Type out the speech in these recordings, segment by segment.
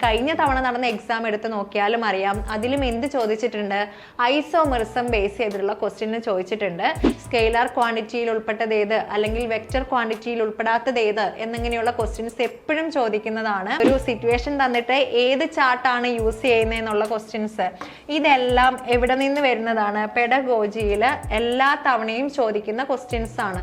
കഴിഞ്ഞ തവണ നടന്ന എക്സാം എടുത്ത് നോക്കിയാലും അറിയാം, അതിലും എന്ത് ചോദിച്ചിട്ടുണ്ട്? ഐസോമെറിസം ബേസ് ചെയ്തിട്ടുള്ള ക്വസ്റ്റ്യൻ ചോദിച്ചിട്ടുണ്ട്. സ്കെയിലാർ ക്വാണ്ടിറ്റിയിൽ ഉൾപ്പെട്ടത് ഏത്, അല്ലെങ്കിൽ വെക്റ്റർ ക്വാണ്ടിറ്റിയിൽ ഉൾപ്പെടാത്തത് ഏത് എന്നിങ്ങനെയുള്ള ക്വസ്റ്റ്യൻസ് എപ്പോഴും ചോദിക്കുന്നതാണ്. ഒരു സിറ്റുവേഷൻ തന്നിട്ട് ഏത് ചാർട്ടാണ് യൂസ് ചെയ്യുന്നതെന്നുള്ള ക്വസ്റ്റ്യൻസ്, ഇതെല്ലാം എവിടെ നിന്ന് വരുന്നതാണ്? പെഡഗോജിയിൽ എല്ലാ തവണയും ചോദിക്കുന്ന ക്വസ്റ്റ്യൻസ് ആണ്.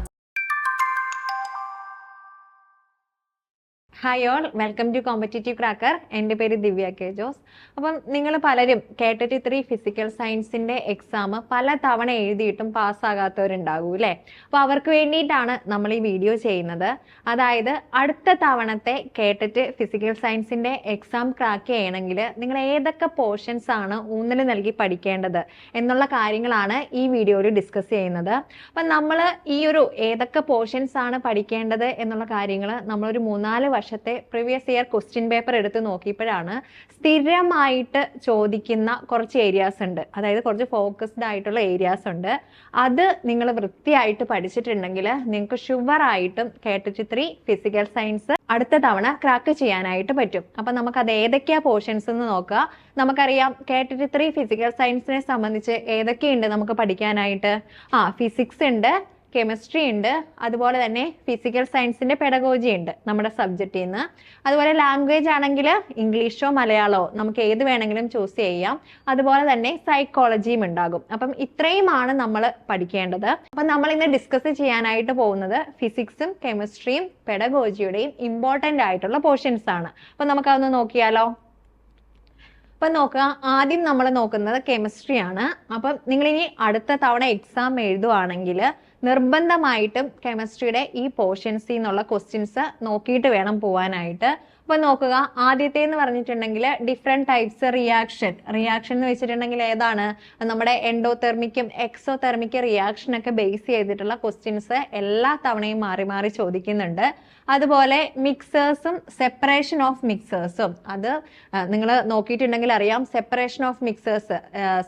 Hi all, welcome to competitive cracker. എൻ്റെ പേര് ദിവ്യ കെ ജോസ്. അപ്പം നിങ്ങൾ പലരും കേട്ടിട്ട് 3 ഫിസിക്കൽ സയൻസിൻ്റെ എക്സാം പല തവണ എഴുതിയിട്ടും പാസ്സാകാത്തവരുണ്ടാകും അല്ലേ? അപ്പോൾ അവർക്ക് വേണ്ടിയിട്ടാണ് നമ്മൾ ഈ വീഡിയോ ചെയ്യുന്നത്. അതായത് അടുത്ത തവണത്തെ കേട്ടിട്ട് ഫിസിക്കൽ സയൻസിൻ്റെ എക്സാം ക്രാക്ക് ചെയ്യണമെങ്കിൽ നിങ്ങൾ ഏതൊക്കെ പോർഷൻസ് ആണ് ഊന്നൽ നൽകി പഠിക്കേണ്ടത് എന്നുള്ള കാര്യങ്ങളാണ് ഈ വീഡിയോയിൽ ഡിസ്കസ് ചെയ്യുന്നത്. അപ്പം നമ്മൾ ഈ ഒരു ഏതൊക്കെ പോർഷൻസ് ആണ് പഠിക്കേണ്ടത് എന്നുള്ള കാര്യങ്ങൾ നമ്മളൊരു 3-4 വർഷത്തെ പ്രീവിയസ് ഇയർ ക്വസ്റ്റ്യൻ പേപ്പർ എടുത്ത് നോക്കിയപ്പോഴാണ് സ്ഥിരമായിട്ട് ചോദിക്കുന്ന കുറച്ച് ഏരിയാസ് ഉണ്ട്. അതായത് കുറച്ച് ഫോക്കസ്ഡ് ആയിട്ടുള്ള ഏരിയാസ് ഉണ്ട്. അത് നിങ്ങൾ വൃത്തിയായിട്ട് പഠിച്ചിട്ടുണ്ടെങ്കിൽ നിങ്ങൾക്ക് ഷുവറായിട്ടും കേട്ടിട്ട് 3 ഫിസിക്കൽ സയൻസ് അടുത്ത തവണ ക്രാക്ക് ചെയ്യാനായിട്ട് പറ്റും. അപ്പം നമുക്കത് ഏതൊക്കെയാ പോർഷൻസ് എന്ന് നോക്കുക. നമുക്കറിയാം കേട്ടിട്ട് 3 ഫിസിക്കൽ സയൻസിനെ സംബന്ധിച്ച് ഏതൊക്കെയുണ്ട് നമുക്ക് പഠിക്കാനായിട്ട്? ഫിസിക്സ് ഉണ്ട്, കെമിസ്ട്രി ഉണ്ട്, അതുപോലെ തന്നെ ഫിസിക്കൽ സയൻസിന്റെ പെഡഗോജി ഉണ്ട് നമ്മുടെ സബ്ജക്റ്റിൽ നിന്ന്. അതുപോലെ ലാംഗ്വേജ് ആണെങ്കിൽ ഇംഗ്ലീഷോ മലയാളമോ നമുക്ക് ഏത് വേണമെങ്കിലും ചൂസ് ചെയ്യാം. അതുപോലെ തന്നെ സൈക്കോളജിയും ഉണ്ടാകും. അപ്പം ഇത്രയുമാണ് നമ്മൾ പഠിക്കേണ്ടത്. അപ്പം നമ്മൾ ഇന്ന് ഡിസ്കസ് ചെയ്യാനായിട്ട് പോകുന്നത് ഫിസിക്സും കെമിസ്ട്രിയും പെഡഗോജിയുടെയും ഇമ്പോർട്ടൻ്റ് ആയിട്ടുള്ള പോർഷൻസ് ആണ്. അപ്പം നമുക്കതൊന്ന് നോക്കിയാലോ? അപ്പം നോക്കുക, ആദ്യം നമ്മൾ നോക്കുന്നത് കെമിസ്ട്രി ആണ്. അപ്പം നിങ്ങളിനി അടുത്ത തവണ എക്സാം എഴുതുവാണെങ്കിൽ നിർബന്ധമായിട്ടും കെമിസ്ട്രിയുടെ ഈ പോർഷൻസിൽ നിന്നുള്ള ക്വസ്റ്റ്യൻസ് നോക്കിയിട്ട് വേണം പോകാനായിട്ട്. അപ്പൊ നോക്കുക, ആദ്യത്തെ എന്ന് പറഞ്ഞിട്ടുണ്ടെങ്കിൽ ഡിഫറെന്റ് ടൈപ്സ് റിയാക്ഷൻ എന്ന് വെച്ചിട്ടുണ്ടെങ്കിൽ ഏതാണ്? നമ്മുടെ എൻഡോതെർമിക്കും എക്സോതെർമിക് റിയാക്ഷൻ ഒക്കെ ബേസ് ചെയ്തിട്ടുള്ള ക്വസ്റ്റ്യൻസ് എല്ലാ തവണയും മാറി മാറി ചോദിക്കുന്നുണ്ട്. അതുപോലെ മിക്സേഴ്സും സെപ്പറേഷൻ ഓഫ് മിക്സേഴ്സും, അത് നിങ്ങൾ നോക്കിയിട്ടുണ്ടെങ്കിൽ അറിയാം. സെപ്പറേഷൻ ഓഫ് മിക്സേഴ്സ്,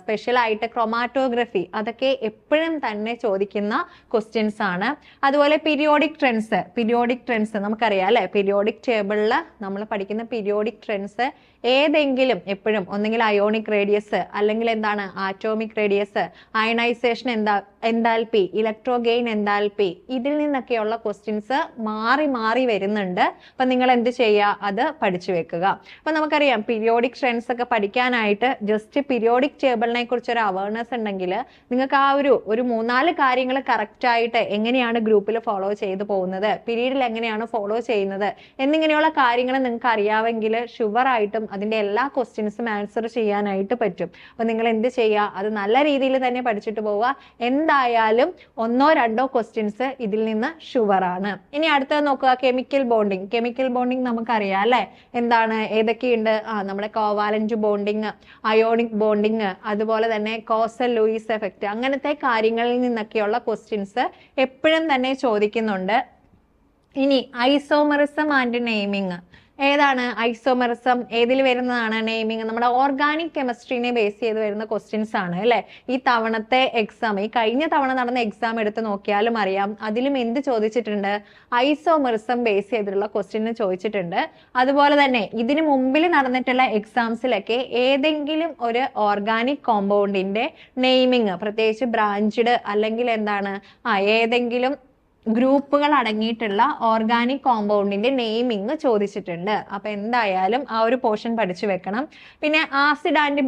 സ്പെഷ്യൽ ആയിട്ട് ക്രൊമാറ്റോഗ്രഫി, അതൊക്കെ എപ്പോഴും തന്നെ ചോദിക്കുന്ന ക്വസ്റ്റ്യൻസ് ആണ്. അതുപോലെ പീരിയോഡിക് ട്രെൻഡ്സ് നമുക്കറിയാം അല്ലെ? പീരിയോഡിക് ടേബിളിൽ നമ്മൾ പഠിക്കുന്ന പീരിയോഡിക് ട്രെൻഡ്സ് ഏതെങ്കിലും എപ്പോഴും ഒന്നെങ്കിൽ അയോണിക് റേഡിയസ്, അല്ലെങ്കിൽ എന്താണ് atomic radius, ionization enthalpy, electron gain enthalpy, ഇതിൽ നിന്നൊക്കെയുള്ള ക്വസ്റ്റ്യൻസ് മാറി മാറി വരുന്നുണ്ട്. അപ്പൊ നിങ്ങൾ എന്ത് ചെയ്യുക? അത് പഠിച്ചു വെക്കുക. അപ്പൊ നമുക്കറിയാം പീരിയോഡിക് ട്രെൻഡ്സ് ഒക്കെ പഠിക്കാനായിട്ട് ജസ്റ്റ് പീരിയോഡിക് ടേബിളിനെ കുറിച്ച് ഒരു അവയർനെസ് ഉണ്ടെങ്കിൽ നിങ്ങൾക്ക് ആ ഒരു 3-4 കാര്യങ്ങൾ കറക്റ്റ് ആയിട്ട് എങ്ങനെയാണ് ഗ്രൂപ്പിൽ ഫോളോ ചെയ്തു പോകുന്നത്, പീരീഡിൽ എങ്ങനെയാണ് ഫോളോ ചെയ്യുന്നത് എന്നിങ്ങനെയുള്ള കാര്യങ്ങൾ നിങ്ങൾക്ക് അറിയാമെങ്കിൽ ഷുവറായിട്ടും അതിന്റെ എല്ലാ ക്വസ്റ്റ്യൻസും ആൻസർ ചെയ്യാനായിട്ട് പറ്റും. അപ്പൊ നിങ്ങൾ എന്ത് ചെയ്യുക? അത് നല്ല രീതിയിൽ തന്നെ പഠിച്ചിട്ട് പോവുക. എന്തായാലും 1-2 ക്വസ്റ്റ്യൻസ് ഇതിൽ നിന്ന് ഷുവറാണ്. ഇനി അടുത്തത് നോക്കുക, കെമിക്കൽ ബോണ്ടിങ് നമുക്കറിയാം അല്ലെ? എന്താണ്, ഏതൊക്കെയുണ്ട്? നമ്മുടെ കോവാലന്റ് ബോണ്ടിങ്, അയോണിക് ബോണ്ടിങ്, അതുപോലെ തന്നെ കോസൽ ലൂയിസ് എഫക്റ്റ്, അങ്ങനത്തെ കാര്യങ്ങളിൽ നിന്നൊക്കെയുള്ള ക്വസ്റ്റ്യൻസ് എപ്പോഴും തന്നെ ചോദിക്കുന്നുണ്ട്. ഇനി ഐസോമെറിസം ആൻഡ് നെയിമിങ്, ഏതാണ് ഐസോമെറിസം? ഏതിൽ വരുന്നതാണ് നെയിമിങ്? നമ്മുടെ ഓർഗാനിക് കെമിസ്ട്രീനെ ബേസ് ചെയ്ത് വരുന്ന ക്വസ്റ്റ്യൻസ് ആണ് അല്ലെ? ഈ തവണത്തെ എക്സാം, ഈ കഴിഞ്ഞ തവണ നടന്ന എക്സാം എടുത്ത് നോക്കിയാലും അറിയാം, അതിലും എന്ത് ചോദിച്ചിട്ടുണ്ട്? ഐസോമെറിസം ബേസ് ചെയ്തിട്ടുള്ള ക്വസ്റ്റ്യൻ ചോദിച്ചിട്ടുണ്ട്. അതുപോലെ തന്നെ ഇതിനു മുമ്പിൽ നടന്നിട്ടുള്ള എക്സാംസിലൊക്കെ ഏതെങ്കിലും ഒരു ഓർഗാനിക് കോമ്പൗണ്ടിന്റെ നെയിമിങ്, പ്രത്യേകിച്ച് ബ്രാഞ്ചഡ് അല്ലെങ്കിൽ എന്താണ് ഏതെങ്കിലും ഗ്രൂപ്പുകൾ അടങ്ങിയിട്ടുള്ള ഓർഗാനിക് കോമ്പൗണ്ടിന്റെ നെയിമിങ് ചോദിച്ചിട്ടുണ്ട്. അപ്പൊ എന്തായാലും ആ ഒരു പോർഷൻ പഠിച്ചു വെക്കണം. പിന്നെ ആസിഡ് ആൻഡ്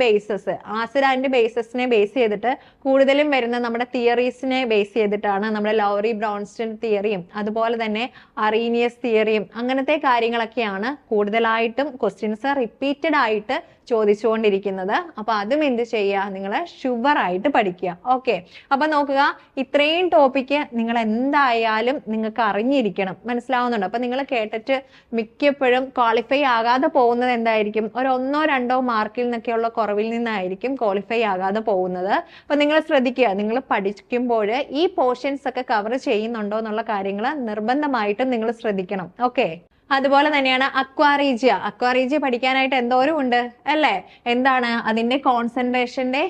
ബേസസിനെ ബേസ് ചെയ്തിട്ട് കൂടുതലും വരുന്ന നമ്മുടെ തിയറീസിനെ ബേസ് ചെയ്തിട്ടാണ്. നമ്മുടെ ലൗറി ബ്രോൺസ്റ്റൺ തിയറിയും അതുപോലെ തന്നെ അറീനിയസ് തിയറിയും അങ്ങനത്തെ കാര്യങ്ങളൊക്കെയാണ് കൂടുതലായിട്ടും ക്വസ്റ്റ്യൻസ് റിപ്പീറ്റഡ് ആയിട്ട് ചോദിച്ചുകൊണ്ടിരിക്കുന്നത്. അപ്പൊ അതും എന്ത് ചെയ്യുക? നിങ്ങൾ ഷുവറായിട്ട് പഠിക്കുക. ഓക്കെ, അപ്പൊ നോക്കുക, ഇത്രയും ടോപ്പിക്ക് നിങ്ങൾ എന്തായാലും നിങ്ങൾക്ക് അറിഞ്ഞിരിക്കണം. മനസ്സിലാവുന്നുണ്ടോ? അപ്പൊ നിങ്ങൾ കേട്ടിട്ട് മിക്കപ്പോഴും ക്വാളിഫൈ ആകാതെ പോകുന്നത് എന്തായിരിക്കും? ഒരു 1-2 മാർക്കിൽ നിന്നൊക്കെയുള്ള കുറവിൽ നിന്നായിരിക്കും ക്വാളിഫൈ ആകാതെ പോകുന്നത്. അപ്പൊ നിങ്ങൾ ശ്രദ്ധിക്കുക, നിങ്ങൾ പഠിക്കുമ്പോൾ ഈ പോർഷൻസ് ഒക്കെ കവർ ചെയ്യുന്നുണ്ടോ എന്നുള്ള കാര്യങ്ങൾ നിർബന്ധമായിട്ടും നിങ്ങൾ ശ്രദ്ധിക്കണം. ഓക്കെ, അതുപോലെ തന്നെയാണ് അക്വാറീജിയ പഠിക്കാനായിട്ട് എന്തോരം ഉണ്ട് അല്ലേ? എന്താണ് അതിന്റെ കോൺസെൻട്രേഷന്റെ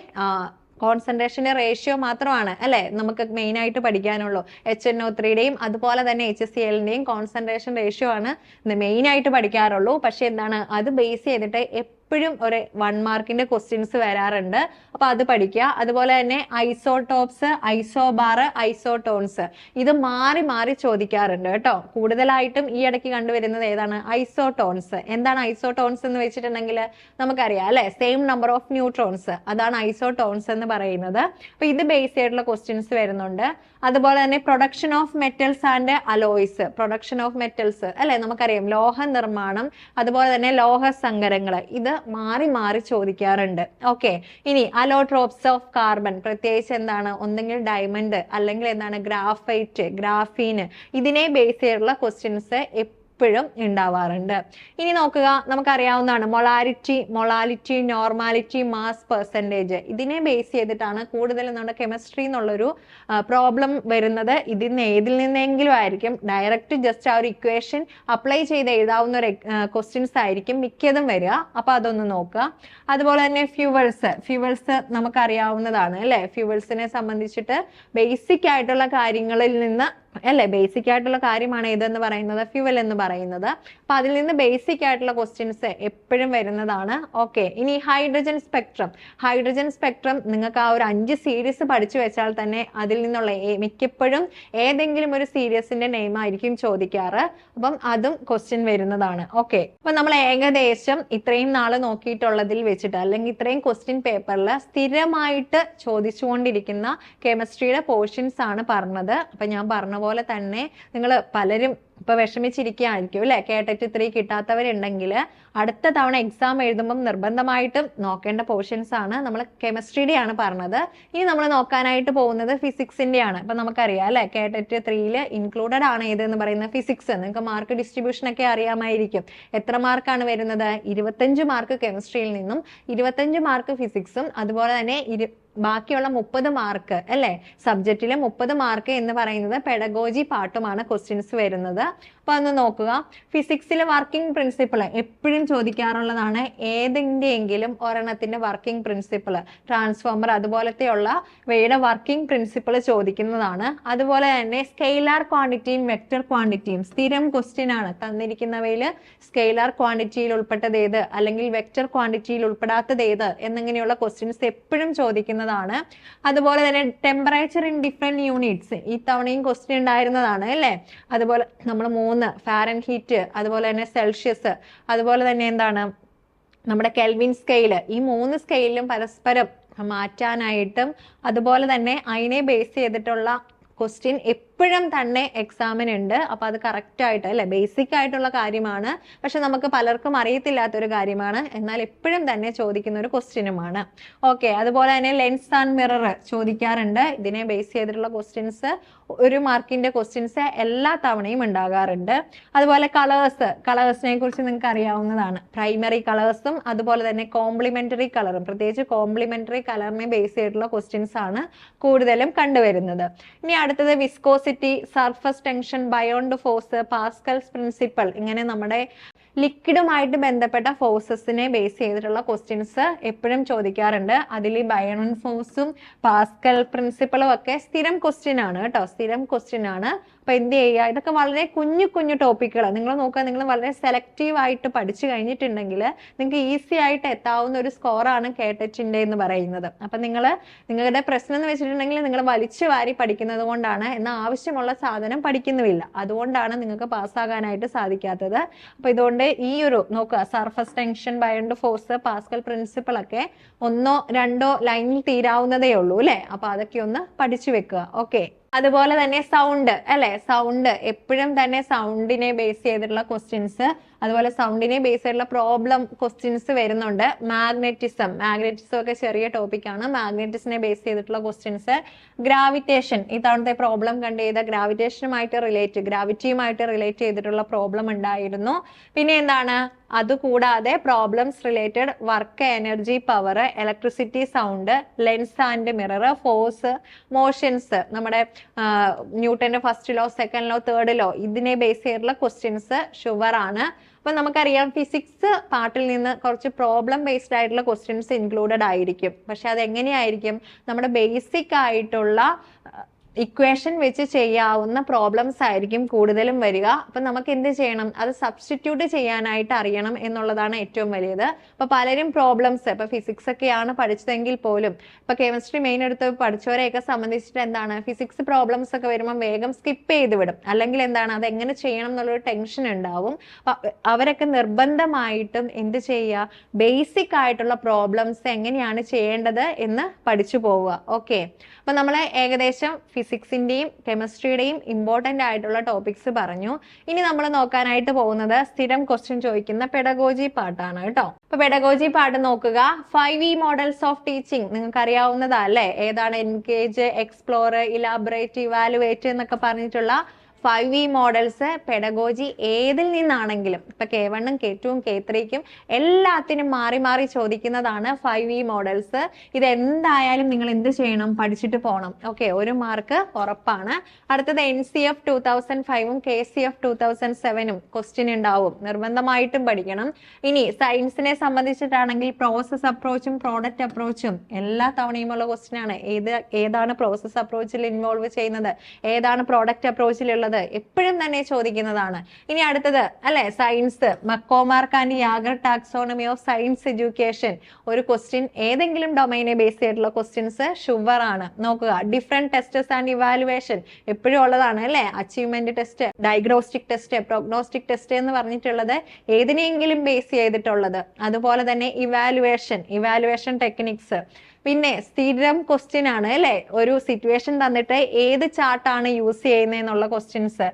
കോൺസെൻട്രേഷന്റെ റേഷ്യോ മാത്രമാണ് അല്ലെ നമുക്ക് മെയിൻ ആയിട്ട് പഠിക്കാനുള്ളൂ. HNO3യുടെയും അതുപോലെ തന്നെ HCl-ന്റെയും കോൺസെൻട്രേഷൻ റേഷ്യോ ആണ് മെയിൻ ആയിട്ട് പഠിക്കാറുള്ളൂ. പക്ഷെ എന്താണ് അത് ബേസ് ചെയ്തിട്ട് എപ്പോഴും ഒരു 1 മാർക്കിന്റെ ക്വസ്റ്റ്യൻസ് വരാറുണ്ട്. അപ്പൊ അത് പഠിക്കുക. അതുപോലെ തന്നെ ഐസോടോപ്സ്, ഐസോബാർ, ഐസോട്ടോൺസ് ഇത് മാറി മാറി ചോദിക്കാറുണ്ട് കേട്ടോ. കൂടുതലായിട്ടും ഈ ഇടയ്ക്ക് കണ്ടുവരുന്നത് ഏതാണ്? ഐസോട്ടോൺസ്. എന്താണ് ഐസോട്ടോൺസ് എന്ന് വെച്ചിട്ടുണ്ടെങ്കിൽ നമുക്കറിയാം അല്ലെ, സെയിം നമ്പർ ഓഫ് ന്യൂട്രോൺസ്, അതാണ് ഐസോട്ടോൺസ് എന്ന് പറയുന്നത്. അപ്പൊ ഇത് ബേസ് ചെയ്തിട്ടുള്ള ക്വസ്റ്റ്യൻസ് വരുന്നുണ്ട്. അതുപോലെ തന്നെ production of metals and alloys, production of metals അല്ലെ നമുക്കറിയാം, ലോഹ നിർമ്മാണം, അതുപോലെ തന്നെ ലോഹ സങ്കരങ്ങൾ, ഇത് മാറി മാറി ചോദിക്കാറുണ്ട്. ഓക്കെ, ഇനി അലോട്രോപ്സ് ഓഫ് കാർബൺ, പ്രത്യേകിച്ച് എന്താണ്, ഒന്നെങ്കിൽ ഡയമണ്ട് അല്ലെങ്കിൽ എന്താണ് ഗ്രാഫൈറ്റ്, ഗ്രാഫീന്, ഇതിനെ ബേസ് ചെയ്തിട്ടുള്ള ക്വസ്റ്റ്യൻസ് എപ്പോഴും ഉണ്ടാവാറുണ്ട്. ഇനി നോക്കുക, നമുക്കറിയാവുന്നതാണ് മൊളാലിറ്റി, നോർമാലിറ്റി, മാസ് പെർസെൻറ്റേജ്, ഇതിനെ ബേസ് ചെയ്തിട്ടാണ് കൂടുതലും നമ്മുടെ കെമിസ്ട്രി എന്നുള്ളൊരു പ്രോബ്ലം വരുന്നത്. ഇതിൽ നിന്നെങ്കിലും ആയിരിക്കും ഡയറക്റ്റ് ജസ്റ്റ് ആ ഒരു ഇക്വേഷൻ അപ്ലൈ ചെയ്ത് എഴുതാവുന്ന ഒരു ക്വസ്റ്റ്യൻസ് ആയിരിക്കും മിക്കതും വരിക. അപ്പൊ അതൊന്ന് നോക്കുക. അതുപോലെ തന്നെ ഫ്യൂവൽസ് നമുക്കറിയാവുന്നതാണ് അല്ലെ. ഫ്യൂവൽസിനെ സംബന്ധിച്ചിട്ട് ബേസിക് ആയിട്ടുള്ള കാര്യങ്ങളിൽ നിന്ന് അല്ലെ, ബേസിക് ആയിട്ടുള്ള കാര്യമാണ് ഇതെന്ന് പറയുന്നത്, ഫ്യൂവൽ എന്ന് പറയുന്നത്. അപ്പൊ അതിൽ നിന്ന് ബേസിക് ആയിട്ടുള്ള ക്വസ്റ്റ്യൻസ് എപ്പോഴും വരുന്നതാണ്. ഓക്കെ, ഇനി ഹൈഡ്രജൻ സ്പെക്ട്രം നിങ്ങൾക്ക് ആ ഒരു 5 സീരീസ് പഠിച്ചു വെച്ചാൽ തന്നെ അതിൽ നിന്നുള്ള മിക്കപ്പോഴും ഏതെങ്കിലും ഒരു സീരീസിന്റെ നെയിം ആയിരിക്കും ചോദിക്കാറ്. അപ്പം അതും ക്വസ്റ്റ്യൻ വരുന്നതാണ്. ഓക്കെ, അപ്പൊ നമ്മൾ ഏകദേശം ഇത്രയും നാള് നോക്കിയിട്ടുള്ളതിൽ വെച്ചിട്ട് അല്ലെങ്കിൽ ഇത്രയും ക്വസ്റ്റ്യൻ പേപ്പറിൽ സ്ഥിരമായിട്ട് ചോദിച്ചുകൊണ്ടിരിക്കുന്ന കെമിസ്ട്രിയുടെ പോർഷൻസ് ആണ് പറഞ്ഞത്. അപ്പൊ ഞാൻ പറഞ്ഞ പോലെ തന്നെ നിങ്ങൾ പലരും ഇപ്പൊ വിഷമിച്ചിരിക്കുകയായിരിക്കും അല്ലെ. കേട്ടറ്റ് 3 കിട്ടാത്തവരുണ്ടെങ്കിൽ അടുത്ത തവണ എക്സാം എഴുതുമ്പോൾ നിർബന്ധമായിട്ടും നോക്കേണ്ട പോർഷൻസ് ആണ്. നമ്മൾ കെമിസ്ട്രിയുടെ ആണ് പറഞ്ഞത്. ഇനി നമ്മൾ നോക്കാനായിട്ട് പോകുന്നത് ഫിസിക്സിന്റെ ആണ്. ഇപ്പൊ നമുക്കറിയാം അല്ലെ, കേട്ടറ്റ് 3 ഇൻക്ലൂഡഡ് ആണ് ഏതെന്ന് പറയുന്നത് ഫിസിക്സ്. നിങ്ങൾക്ക് മാർക്ക് ഡിസ്ട്രിബ്യൂഷൻ ഒക്കെ അറിയാമായിരിക്കും. എത്ര മാർക്കാണ് വരുന്നത്? 25 മാർക്ക് കെമിസ്ട്രിയിൽ നിന്നും 25 മാർക്ക് ഫിസിക്സും അതുപോലെ തന്നെ ബാക്കിയുള്ള 30 മാർക്ക് അല്ലെ സബ്ജക്റ്റില് 30 മാർക്ക് എന്ന് പറയുന്നത് പെഡഗോജി പാർട്ടുമാണ് ക്വസ്റ്റ്യൻസ് വരുന്നത്. അപ്പൊ ഒന്ന് നോക്കുക. ഫിസിക്സിലെ വർക്കിംഗ് പ്രിൻസിപ്പിൾ എപ്പോഴും ചോദിക്കാറുള്ളതാണ്. ഏതെങ്കിലും ഒരെണ്ണത്തിന്റെ വർക്കിംഗ് പ്രിൻസിപ്പിൾ, ട്രാൻസ്ഫോമർ അതുപോലത്തെയുള്ള വയുടെ വർക്കിംഗ് പ്രിൻസിപ്പിൾ ചോദിക്കുന്നതാണ്. അതുപോലെ തന്നെ സ്കെയിലാർ ക്വാണ്ടിറ്റിയും വെക്ടർ ക്വാണ്ടിറ്റിയും സ്ഥിരം ക്വസ്റ്റ്യൻ ആണ്. തന്നിരിക്കുന്നവയിൽ സ്കെയിലാർ ക്വാണ്ടിറ്റിയിൽ ഉൾപ്പെട്ടത് ഏത് അല്ലെങ്കിൽ വെക്ടർ ക്വാണ്ടിറ്റിയിൽ ഉൾപ്പെടാത്തത് ഏത് എന്നിങ്ങനെയുള്ള ക്വസ്റ്റ്യൻസ് എപ്പോഴും ചോദിക്കുന്നത്. അതുപോലെ തന്നെ ടെമ്പറേച്ചർ ഇൻ ഡിഫറെന്റ് യൂണിറ്റ്സ് ഈ തവണയും ക്വസ്റ്റ്യൻ ഉണ്ടായിരുന്നതാണ് അല്ലെ. അതുപോലെ നമ്മൾ 3 ഫാരൻഹീറ്റ്, അതുപോലെ തന്നെ സെൽഷ്യസ്, അതുപോലെ തന്നെ എന്താണ് നമ്മുടെ കെൽവിൻ സ്കെയില്, ഈ 3 സ്കെയിലും പരസ്പരം മാറ്റാനായിട്ടും അതുപോലെ തന്നെ അതിനെ ബേസ് ചെയ്തിട്ടുള്ള ക്വസ്റ്റ്യൻ എപ്പോഴും തന്നെ എക്സാമിനുണ്ട്. അപ്പൊ അത് കറക്റ്റ് ആയിട്ട് അല്ലെ, ബേസിക് ആയിട്ടുള്ള കാര്യമാണ്. പക്ഷെ നമുക്ക് പലർക്കും അറിയത്തില്ലാത്തൊരു കാര്യമാണ്. എന്നാൽ എപ്പോഴും തന്നെ ചോദിക്കുന്ന ഒരു ക്വസ്റ്റ്യനുമാണ്. ഓക്കെ, അതുപോലെ തന്നെ ലെൻസ് ആൻഡ് മിറർ ചോദിക്കാറുണ്ട്. ഇതിനെ ബേസ് ചെയ്തിട്ടുള്ള ക്വസ്റ്റ്യൻസ് 1 മാർക്കിന്റെ ക്വസ്റ്റ്യൻസ് എല്ലാ തവണയും ഉണ്ടാകാറുണ്ട്. അതുപോലെ കളേഴ്സിനെ കുറിച്ച് നിങ്ങൾക്ക് അറിയാവുന്നതാണ്. പ്രൈമറി കളേഴ്സും അതുപോലെ തന്നെ കോംപ്ലിമെന്ററി കളറും, പ്രത്യേകിച്ച് കോംപ്ലിമെന്ററി കളറിനെ ബേസ് ചെയ്തിട്ടുള്ള ക്വസ്റ്റ്യൻസ് ആണ് കൂടുതലും കണ്ടുവരുന്നത്. ഇനി അടുത്തത് viscosity, surface tension, buoyant force, Pascal's principle, ഇങ്ങനെ നമ്മുടെ ലിക്വിഡുമായിട്ട് ബന്ധപ്പെട്ട ഫോഴ്സസിനെ ബേസ് ചെയ്തിട്ടുള്ള ക്വസ്റ്റ്യൻസ് എപ്പോഴും ചോദിക്കാറുണ്ട്. അതിൽ ഈ ബയോൺ ഫോഴ്സും പാസ്കൽ പ്രിൻസിപ്പളും ഒക്കെ സ്ഥിരം ക്വസ്റ്റ്യൻ ആണ് കേട്ടോ, സ്ഥിരം ക്വസ്റ്റ്യൻ ആണ്. അപ്പൊ എന്ത് ചെയ്യുക, ഇതൊക്കെ വളരെ കുഞ്ഞു ടോപ്പിക്കുകൾ നിങ്ങൾ നോക്കുക. നിങ്ങൾ വളരെ സെലക്റ്റീവ് ആയിട്ട് പഠിച്ചു കഴിഞ്ഞിട്ടുണ്ടെങ്കിൽ നിങ്ങൾക്ക് ഈസി ആയിട്ട് എത്താവുന്ന ഒരു സ്കോറാണ് കേട്ടറ്റിന്റെ എന്ന് പറയുന്നത്. അപ്പൊ നിങ്ങളുടെ പ്രശ്നം എന്ന് വെച്ചിട്ടുണ്ടെങ്കിൽ നിങ്ങൾ വലിച്ചു വാരി പഠിക്കുന്നത് കൊണ്ടാണ്, എന്നാൽ ആവശ്യമുള്ള സാധനം പഠിക്കുന്നുമില്ല. അതുകൊണ്ടാണ് നിങ്ങൾക്ക് പാസ്സാകാനായിട്ട് സാധിക്കാത്തത്. അപ്പൊ ഇതുകൊണ്ട് ഈ ഒരു നോക്കുക, surface tension, buoyant force, Pascal principle ഒക്കെ 1 2 ലൈനിൽ തീരാവുന്നതേ ഉള്ളൂ അല്ലെ. അപ്പൊ അതൊക്കെ ഒന്ന് പഠിച്ചു വെക്കുക. ഓക്കെ, അതുപോലെ തന്നെ സൗണ്ട് അല്ലെ, സൗണ്ട് എപ്പോഴും തന്നെ സൗണ്ടിനെ ബേസ് ചെയ്തിട്ടുള്ള ക്വസ്റ്റ്യൻസ്, അതുപോലെ സൗണ്ടിനെ ബേസ് ചെയ്തിട്ടുള്ള പ്രോബ്ലം ക്വസ്റ്റ്യൻസ് വരുന്നുണ്ട്. മാഗ്നറ്റിസം ഒക്കെ ചെറിയ ടോപ്പിക്കാണ്. മാഗ്നറ്റിസിനെ ബേസ് ചെയ്തിട്ടുള്ള ക്വസ്റ്റ്യൻസ്, ഗ്രാവിറ്റേഷൻ, ഈ തവണത്തെ പ്രോബ്ലം കണ്ട് ചെയ്ത ഗ്രാവിറ്റേഷനുമായിട്ട് ഗ്രാവിറ്റിയുമായിട്ട് റിലേറ്റ് ചെയ്തിട്ടുള്ള പ്രോബ്ലം ഉണ്ടായിരുന്നു. പിന്നെ എന്താണ്, അതുകൂടാതെ problems related work, energy, power, electricity, sound, lens and mirror, force, motions, നമ്മുടെ ന്യൂട്ടന്റെ first law, second law, third law, ഇതിനെ ബേസ് ചെയ്തിട്ടുള്ള ക്വസ്റ്റ്യൻസ് ഷുവർ ആണ്. അപ്പൊ നമുക്കറിയാം ഫിസിക്സ് പാർട്ടിൽ നിന്ന് കുറച്ച് പ്രോബ്ലം ബേസ്ഡ് ആയിട്ടുള്ള ക്വസ്റ്റ്യൻസ് ഇൻക്ലൂഡഡ് ആയിരിക്കും. പക്ഷെ അത് എങ്ങനെയായിരിക്കും? നമ്മുടെ ബേസിക് ആയിട്ടുള്ള ഇക്വേഷൻ വെച്ച് ചെയ്യാവുന്ന പ്രോബ്ലംസ് ആയിരിക്കും കൂടുതലും വരിക. അപ്പൊ നമുക്ക് എന്ത് ചെയ്യണം? അത് സബ്സ്റ്റിറ്റ്യൂട്ട് ചെയ്യാനായിട്ട് അറിയണം എന്നുള്ളതാണ് ഏറ്റവും വലിയത്. അപ്പൊ പലരും പ്രോബ്ലംസ്, ഇപ്പൊ ഫിസിക്സ് ഒക്കെയാണ് പഠിച്ചതെങ്കിൽ പോലും ഇപ്പൊ കെമിസ്ട്രി മെയിൻ എടുത്ത് പഠിച്ചവരെയൊക്കെ സംബന്ധിച്ചിട്ട് എന്താണ്, ഫിസിക്സ് പ്രോബ്ലംസ് ഒക്കെ വരുമ്പോൾ വേഗം സ്കിപ്പ് ചെയ്ത് വിടും. അല്ലെങ്കിൽ എന്താണ്, അത് എങ്ങനെ ചെയ്യണം എന്നുള്ളൊരു ടെൻഷൻ ഉണ്ടാവും. അവരൊക്കെ നിർബന്ധമായിട്ടും എന്ത് ചെയ്യുക? ബേസിക് ആയിട്ടുള്ള പ്രോബ്ലംസ് എങ്ങനെയാണ് ചെയ്യേണ്ടത് എന്ന് പഠിച്ചു പോവുക. ഓക്കെ, അപ്പൊ നമ്മളെ ഏകദേശം ഫിസിക്സിന്റെയും കെമിസ്ട്രിയുടെയും ഇമ്പോർട്ടന്റ് ആയിട്ടുള്ള ടോപ്പിക്സ് പറഞ്ഞു. ഇനി നമ്മൾ നോക്കാനായിട്ട് പോകുന്നത് സ്ഥിരം ക്വസ്റ്റ്യൻ ചോദിക്കുന്ന പെഡഗോജി പാർട്ടാണ് കേട്ടോ. അപ്പൊ പെഡഗോജി പാർട്ട് നോക്കുക. 5E മോഡൽസ് ഓഫ് ടീച്ചിങ് നിങ്ങൾക്ക് അറിയാവുന്നതാ അല്ലേ? ഏതാണ്? എൻഗേജ്, എക്സ്പ്ലോർ, ഇലാബറേറ്റ്, ഇവാലുവേറ്റ് എന്നൊക്കെ പറഞ്ഞിട്ടുള്ള 5E മോഡൽസ് പെഡഗോജി ഏതിൽ നിന്നാണെങ്കിലും ഇപ്പൊ K1 K2 K3 എല്ലാത്തിനും മാറി മാറി ചോദിക്കുന്നതാണ് 5E മോഡൽസ്. ഇത് എന്തായാലും നിങ്ങൾ എന്ത് ചെയ്യണം? പഠിച്ചിട്ട് പോകണം. ഓക്കെ, 1 മാർക്ക് ഉറപ്പാണ്. അടുത്തത് NCF 2005 KCF 2007 ക്വസ്റ്റ്യൻ ഉണ്ടാവും, നിർബന്ധമായിട്ടും പഠിക്കണം. ഇനി സയൻസിനെ സംബന്ധിച്ചിട്ടാണെങ്കിൽ പ്രോസസ് അപ്രോച്ചും പ്രോഡക്റ്റ് അപ്രോച്ചും എല്ലാ തവണയുമുള്ള ക്വസ്റ്റ്യൻ ആണ്. ഏതാണ് പ്രോസസ് അപ്രോച്ചിൽ ഇൻവോൾവ് ചെയ്യുന്നത്, ഏതാണ് പ്രോഡക്റ്റ് അപ്രോച്ചിലുള്ളത്, എപ്പോഴും തന്നെ ചോദിക്കുന്നതാണ്. ഇനി അടുത്തത് അല്ലെ, science, McCormack and Yager taxonomy of science education. ഒരു ക്വസ്റ്റ്യൻ ഏതെങ്കിലും ഡൊമൈനെ ബേസ് ചെയ്തിട്ടുള്ള ക്വസ്റ്റ്യൻസ് ഷുവർ ആണ്. നോക്കുക, ഡിഫറെന്റ് ടെസ്റ്റസ് ആൻഡ് ഇവാലുവേഷൻ എപ്പോഴും ഉള്ളതാണ് അല്ലെ. Achievement test, diagnostic test, prognostic test എന്ന് പറഞ്ഞിട്ടുള്ളത് ഏതിനെങ്കിലും ബേസ് ചെയ്തിട്ടുള്ളത്. അതുപോലെ തന്നെ ഇവാലുവേഷൻ ടെക്നിക്സ്. പിന്നെ സ്ഥിരം ക്വസ്റ്റ്യൻ ആണ് അല്ലെ, ഒരു സിറ്റുവേഷൻ തന്നിട്ട് ഏത് ചാർട്ടാണ് യൂസ് ചെയ്യുന്നതെന്നുള്ള ക്വസ്റ്റ്യൻസ്.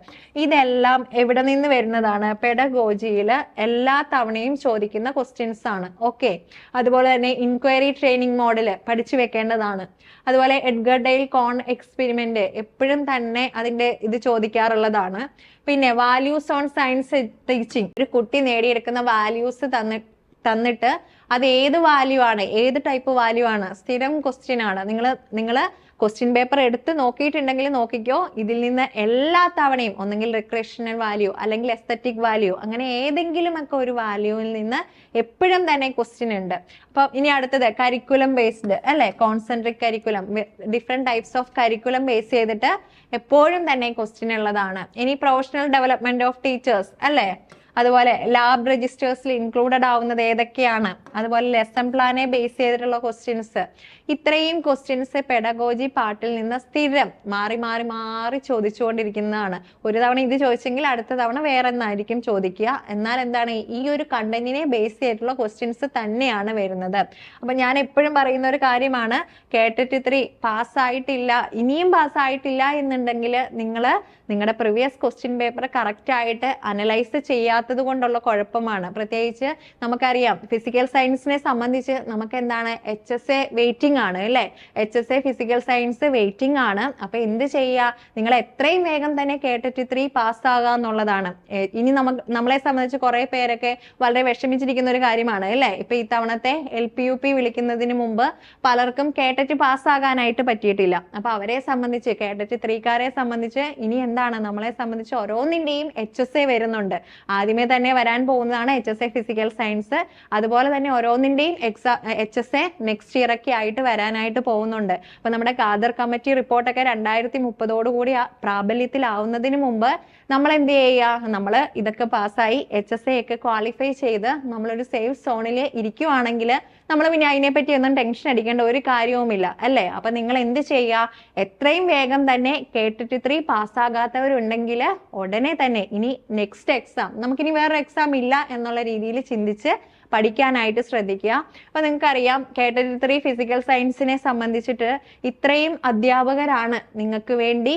ഇതെല്ലാം എവിടെ നിന്ന് വരുന്നതാണ്? പെഡഗോജിയിൽ എല്ലാ തവണയും ചോദിക്കുന്ന ക്വസ്റ്റ്യൻസ് ആണ്. ഓക്കെ, അതുപോലെ തന്നെ ഇൻക്വയറി ട്രെയിനിങ് മോഡല് പഠിച്ചു വെക്കേണ്ടതാണ്. അതുപോലെ എഡ്ഗർ ഡെയിൽ കോൺ എക്സ്പെരിമെന്റ് എപ്പോഴും തന്നെ അതിന്റെ ഇത് ചോദിക്കാറുള്ളതാണ്. പിന്നെ വാല്യൂസ് ഓൺ സയൻസ് ടീച്ചിങ്, ഒരു കുട്ടി നേടിയെടുക്കുന്ന വാല്യൂസ് തന്നിട്ട് അത് ഏത് വാല്യൂ ആണ്, ഏത് ടൈപ്പ് വാല്യൂ ആണ്, സ്ഥിരം ക്വസ്റ്റ്യൻ ആണ്. നിങ്ങൾ ക്വസ്റ്റ്യൻ പേപ്പർ എടുത്ത് നോക്കിയിട്ടുണ്ടെങ്കിൽ നോക്കിക്കോ, ഇതിൽ നിന്ന് എല്ലാ തവണയും ഒന്നെങ്കിൽ റിക്രേഷണൽ വാല്യൂ അല്ലെങ്കിൽ എസ്തറ്റിക് വാല്യൂ, അങ്ങനെ ഏതെങ്കിലും ഒക്കെ ഒരു വാല്യൂവിൽ നിന്ന് എപ്പോഴും തന്നെ ക്വസ്റ്റ്യൻ ഉണ്ട്. അപ്പൊ ഇനി അടുത്തത് കരിക്കുലം ബേസ്ഡ് അല്ലെ, concentric curriculum, different types of curriculum base ചെയ്തിട്ട് എപ്പോഴും തന്നെ ക്വസ്റ്റ്യൻ ഉള്ളതാണ്. ഇനി പ്രൊഫഷണൽ ഡെവലപ്മെന്റ് ഓഫ് ടീച്ചേഴ്സ് അല്ലെ, അതുപോലെ ലാബ് രജിസ്റ്റേഴ്സിൽ ഇൻക്ലൂഡഡ് ആവുന്നത് ഏതൊക്കെയാണ്, അതുപോലെ ലെസൺ പ്ലാനെ ബേസ് ചെയ്തിട്ടുള്ള ക്വസ്റ്റ്യൻസ്. ഇത്രയും ക്വസ്റ്റ്യൻസ് പെഡഗോജി പാർട്ടിൽ നിന്ന് സ്ഥിരം മാറി മാറി മാറി ചോദിച്ചുകൊണ്ടിരിക്കുന്നതാണ്. ഒരു തവണ ഇത് ചോദിച്ചെങ്കിൽ അടുത്ത തവണ വേറെ എന്നായിരിക്കും ചോദിക്കുക. എന്നാൽ എന്താണ്, ഈ ഒരു കണ്ടന്റിനെ ബേസ് ചെയ്തിട്ടുള്ള ക്വസ്റ്റ്യൻസ് തന്നെയാണ് വരുന്നത്. അപ്പൊ ഞാൻ എപ്പോഴും പറയുന്ന ഒരു കാര്യമാണ്, കേട്ടിട്ട് 3 പാസ്സായിട്ടില്ല, ഇനിയും പാസ്സായിട്ടില്ല എന്നുണ്ടെങ്കിൽ നിങ്ങളുടെ പ്രീവിയസ് ക്വസ്റ്റ്യൻ പേപ്പർ കറക്റ്റ് ആയിട്ട് അനലൈസ് ചെയ്യാത്തത് കൊണ്ടുള്ള കുഴപ്പമാണ്. പ്രത്യേകിച്ച് നമുക്കറിയാം ഫിസിക്കൽ സയൻസിനെ സംബന്ധിച്ച് നമുക്ക് എന്താണ്, HSA വെയിറ്റിംഗ് ആണ് അല്ലെ. HSA ഫിസിക്കൽ സയൻസ് വെയിറ്റിംഗ് ആണ്. അപ്പൊ എന്ത് ചെയ്യുക, നിങ്ങൾ എത്രയും വേഗം തന്നെ കേട്ടിട്ട് 3 പാസ്സാകുക എന്നുള്ളതാണ്. ഇനി നമ്മളെ സംബന്ധിച്ച് കുറെ പേരൊക്കെ വളരെ വിഷമിച്ചിരിക്കുന്ന ഒരു കാര്യമാണ് അല്ലെ. ഇപ്പൊ ഈ തവണത്തെ LPUP വിളിക്കുന്നതിന് മുമ്പ് പലർക്കും കേട്ടിട്ട് പാസ്സാകാനായിട്ട് പറ്റിയിട്ടില്ല. അപ്പൊ അവരെ സംബന്ധിച്ച്, കേട്ടിട്ട് 3-കാരെ സംബന്ധിച്ച് ഇനി എന്താണ്, നമ്മളെ സംബന്ധിച്ച് ഓരോന്നിന്റെയും HSA വരുന്നുണ്ട്. ആദ്യമേ തന്നെ വരാൻ പോകുന്നതാണ് HSA ഫിസിക്കൽ സയൻസ്. അതുപോലെ തന്നെ ഓരോന്നിന്റെയും HSA നെക്സ്റ്റ് ഇയർ ഒക്കെ ആയിട്ട് വരാനായിട്ട് പോകുന്നുണ്ട്. അപ്പൊ നമ്മുടെ ഖാദർ കമ്മിറ്റി റിപ്പോർട്ടൊക്കെ 2030 പ്രാബല്യത്തിലാവുന്നതിന് മുമ്പ് നമ്മൾ എന്ത് ചെയ്യുക, നമ്മൾ ഇതൊക്കെ പാസ്സായി HSA ഒക്കെ ക്വാളിഫൈ ചെയ്ത് നമ്മളൊരു സേഫ് സോണിൽ ഇരിക്കുവാണെങ്കിൽ നമ്മൾ പിന്നെ അതിനെപ്പറ്റി ഒന്നും ടെൻഷൻ അടിക്കേണ്ട ഒരു കാര്യവുമില്ല അല്ലേ. അപ്പൊ നിങ്ങൾ എന്ത് ചെയ്യുക, എത്രയും വേഗം തന്നെ കേട്ടിട്ട് 3 പാസ്സാകാത്തവരുണ്ടെങ്കിൽ ഉടനെ തന്നെ ഇനി നെക്സ്റ്റ് എക്സാം, നമുക്കിനി വേറെ എക്സാം ഇല്ല എന്നുള്ള രീതിയിൽ ചിന്തിച്ച് പഠിക്കാനായിട്ട് ശ്രദ്ധിക്കുക. അപ്പൊ നിങ്ങൾക്കറിയാം കേട്ടറ്റ് 3 ഫിസിക്കൽ സയൻസിനെ സംബന്ധിച്ചിട്ട് ഇത്രയും അധ്യാപകരാണ് നിങ്ങൾക്ക് വേണ്ടി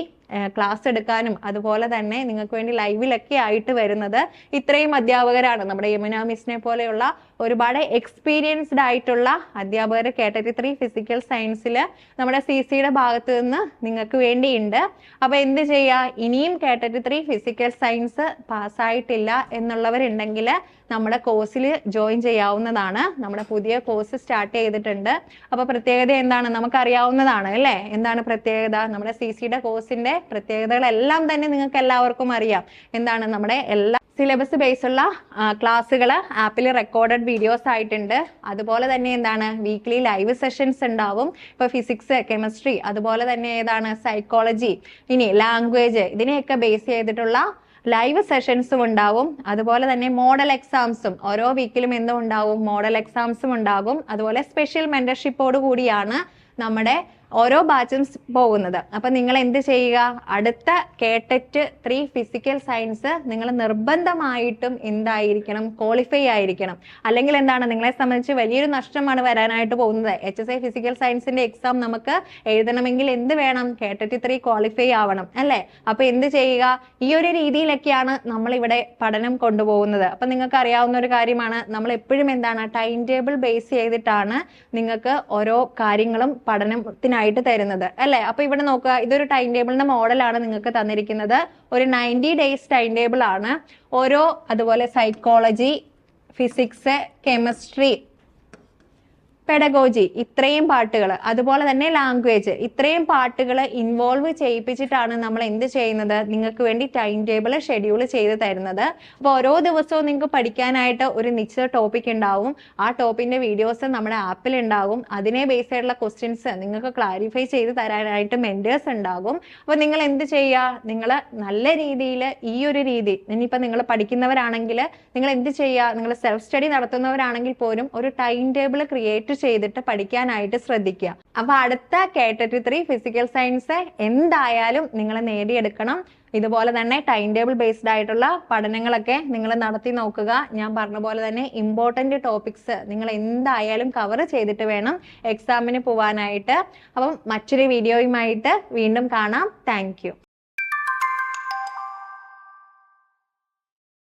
ക്ലാസ് എടുക്കാനും അതുപോലെ തന്നെ നിങ്ങൾക്ക് വേണ്ടി ലൈവിലൊക്കെ ആയിട്ട് വരുന്നത്. ഇത്രയും അധ്യാപകരാണ്. നമ്മുടെ യമുന മിസ്സിനെ പോലെയുള്ള ഒരുപാട് എക്സ്പീരിയൻസ്ഡ് ആയിട്ടുള്ള അധ്യാപകർ കേട്ടറ്റ് 3 ഫിസിക്കൽ സയൻസിൽ നമ്മുടെ CCയുടെ ഭാഗത്ത് നിന്ന് നിങ്ങൾക്ക് വേണ്ടിയുണ്ട്. അപ്പൊ എന്ത് ചെയ്യുക, ഇനിയും കേട്ടറ്റ് 3 ഫിസിക്കൽ സയൻസ് പാസ്സായിട്ടില്ല എന്നുള്ളവരുണ്ടെങ്കിൽ നമ്മുടെ കോഴ്സിൽ ജോയിൻ ചെയ്യാവുന്നതാണ്. നമ്മുടെ പുതിയ കോഴ്സ് സ്റ്റാർട്ട് ചെയ്തിട്ടുണ്ട്. അപ്പൊ പ്രത്യേകത എന്താണ്, നമുക്കറിയാവുന്നതാണ് അല്ലേ. എന്താണ് പ്രത്യേകത, നമ്മുടെ CCയുടെ കോഴ്സിന്റെ പ്രത്യേകതകളെല്ലാം തന്നെ നിങ്ങൾക്ക് എല്ലാവർക്കും അറിയാം. എന്താണ് നമ്മുടെ എല്ലാ സിലബസ് ബേസ് ഉള്ള ക്ലാസ്സുകൾ ആപ്പിൽ റെക്കോർഡഡ് വീഡിയോസ് ആയിട്ടുണ്ട്. അതുപോലെ തന്നെ എന്താണ് വീക്ക്ലി ലൈവ് സെഷൻസ് ഉണ്ടാവും. ഇപ്പൊ ഫിസിക്സ്, കെമിസ്ട്രി, അതുപോലെ തന്നെ ഏതാണ് സൈക്കോളജി, ഇനി ലാംഗ്വേജ്, ഇതിനെയൊക്കെ ബേസ് ചെയ്തിട്ടുള്ള ലൈവ് സെഷൻസും ഉണ്ടാവും. അതുപോലെ തന്നെ മോഡൽ എക്സാംസും ഓരോ വീക്കിലും എന്തും ഉണ്ടാവും, മോഡൽ എക്സാംസും ഉണ്ടാകും. അതുപോലെ സ്പെഷ്യൽ മെന്റർഷിപ്പോട് കൂടിയാണ് നമ്മുടെ ഓരോ ബാച്ചും പോകുന്നത്. അപ്പൊ നിങ്ങൾ എന്ത് ചെയ്യുക, അടുത്ത കേട്ടറ്റ് 3 ഫിസിക്കൽ സയൻസ് നിങ്ങൾ നിർബന്ധമായിട്ടും എന്തായിരിക്കണം, ക്വാളിഫൈ ആയിരിക്കണം. അല്ലെങ്കിൽ എന്താണ്, നിങ്ങളെ സംബന്ധിച്ച് വലിയൊരു നഷ്ടമാണ് വരാനായിട്ട് പോകുന്നത്. HSI ഫിസിക്കൽ സയൻസിന്റെ എക്സാം നമുക്ക് എഴുതണമെങ്കിൽ എന്ത് വേണം, കേട്ടറ്റ് 3 ക്വാളിഫൈ ആവണം അല്ലേ. അപ്പൊ എന്ത് ചെയ്യുക, ഈ ഒരു രീതിയിലൊക്കെയാണ് നമ്മൾ ഇവിടെ പഠനം കൊണ്ടുപോകുന്നത്. അപ്പൊ നിങ്ങൾക്ക് അറിയാവുന്ന ഒരു കാര്യമാണ്, നമ്മൾ എപ്പോഴും എന്താണ് ടൈം ടേബിൾ ബേസ് ചെയ്തിട്ടാണ് നിങ്ങൾക്ക് ഓരോ കാര്യങ്ങളും പഠനത്തിനായിട്ട് തരുന്നത് അല്ലെ. അപ്പൊ ഇവിടെ നോക്കുക, ഇതൊരു ടൈം ടേബിളിന്റെ മോഡലാണ് നിങ്ങൾക്ക് തന്നിരിക്കുന്നത്. ഒരു 90 ഡേയ്സ് ടൈം ടേബിൾ ആണ് ഓരോ. അതുപോലെ സൈക്കോളജി, ഫിസിക്സ്, കെമിസ്ട്രി, പെഡഗോജി, ഇത്രയും പാട്ടുകൾ, അതുപോലെ തന്നെ ലാംഗ്വേജ്, ഇത്രയും പാട്ടുകൾ ഇൻവോൾവ് ചെയ്യിപ്പിച്ചിട്ടാണ് നമ്മൾ എന്ത് ചെയ്യുന്നത്, നിങ്ങൾക്ക് വേണ്ടി ടൈം ടേബിൾ ഷെഡ്യൂൾ ചെയ്ത് തരുന്നത്. അപ്പോൾ ഓരോ ദിവസവും നിങ്ങൾക്ക് പഠിക്കാനായിട്ട് ഒരു നിശ്ചിത ടോപ്പിക് ഉണ്ടാവും. ആ ടോപ്പിന്റെ വീഡിയോസ് നമ്മുടെ ആപ്പിൽ ഉണ്ടാകും. അതിനെ ബേസ് ആയിട്ടുള്ള ക്വസ്റ്റ്യൻസ് നിങ്ങൾക്ക് ക്ലാരിഫൈ ചെയ്ത് തരാനായിട്ട് മെന്റേഴ്സ് ഉണ്ടാകും. അപ്പോൾ നിങ്ങൾ എന്ത് ചെയ്യുക, നിങ്ങൾ നല്ല രീതിയിൽ ഈ ഒരു രീതി, ഇനിയിപ്പോൾ നിങ്ങൾ പഠിക്കുന്നവരാണെങ്കിൽ നിങ്ങൾ എന്ത് ചെയ്യുക, നിങ്ങൾ സെൽഫ് സ്റ്റഡി നടത്തുന്നവരാണെങ്കിൽ പോലും ഒരു ടൈം ടേബിൾ ക്രിയേറ്റ് ചെയ്തിട്ട് പഠിക്കാനായിട്ട് ശ്രദ്ധിക്കുക. അപ്പൊ അടുത്ത കേട്ടറ്റ് 3 ഫിസിക്കൽ സയൻസ് എന്തായാലും നിങ്ങൾ നേടിയെടുക്കണം. ഇതുപോലെ തന്നെ ടൈം ടേബിൾ ബേസ്ഡ് ആയിട്ടുള്ള പഠനങ്ങളൊക്കെ നിങ്ങൾ നടത്തി നോക്കുക. ഞാൻ പറഞ്ഞ പോലെ തന്നെ ഇമ്പോർട്ടന്റ് ടോപ്പിക്സ് നിങ്ങൾ എന്തായാലും കവർ ചെയ്തിട്ട് വേണം എക്സാമിന് പോവാനായിട്ട്. അപ്പം മറ്റൊരു വീഡിയോയുമായിട്ട് വീണ്ടും കാണാം. താങ്ക്